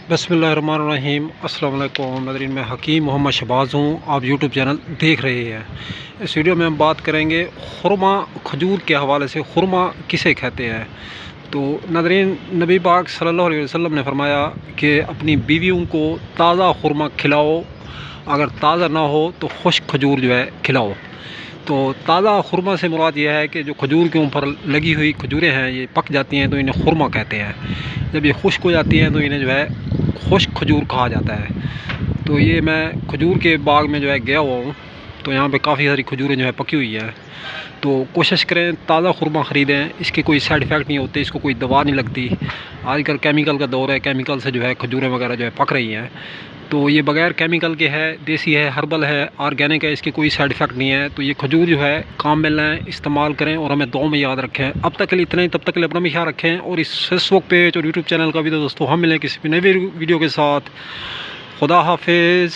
बिस्मिल्लाहिर्रहमानिर्रहीम। अस्सलाम वालेकुम नाज़रीन, मैं हकीम मोहम्मद शहबाज़ हूँ। आप यूट्यूब चैनल देख रहे हैं। इस वीडियो में हम बात करेंगे खुरमा खजूर के हवाले से, खुरमा किसे कहते हैं। तो नाज़रीन, नबी पाक सल्लल्लाहु अलैहि वसल्लम ने फरमाया कि अपनी बीवियों को ताज़ा खुरमा खिलाओ, अगर ताज़ा ना हो तो खुश्क खजूर जो है खिलाओ। तो ताज़ा खुरमा से मुराद यह है कि जो खजूर के ऊपर लगी हुई खजूरें हैं ये पक जाती हैं तो इन्हें खुरमा कहते हैं। जब ये खुश्क हो जाती हैं तो इन्हें जो है खुश्क खजूर कहा जाता है। तो ये मैं खजूर के बाग में जो है गया हुआ हूँ, तो यहाँ पे काफ़ी सारी खजूरें जो है पकी हुई है। तो कोशिश करें ताज़ा खुरमा ख़रीदें, इसके कोई साइड इफ़ेक्ट नहीं होते, इसको कोई दवा नहीं लगती। आजकल केमिकल का दौर है, केमिकल से जो है खजूरें वगैरह जो है पक रही हैं। तो ये बग़ैर केमिकल के है, देसी है, हर्बल है, ऑर्गेनिक है, इसके कोई साइड इफ़ेक्ट नहीं है। तो ये खजूर जो है काम में लाएँ, इस्तेमाल करें और हमें दुआ में याद रखें। अब तक के लिए इतना ही, तब तक के लिए अपना भी ख्याल रखें। और इस फेसबुक पेज और यूट्यूब चैनल का भी तो दोस्तों हम मिलें किसी भी नई वीडियो के साथ। खुदा हाफिज़।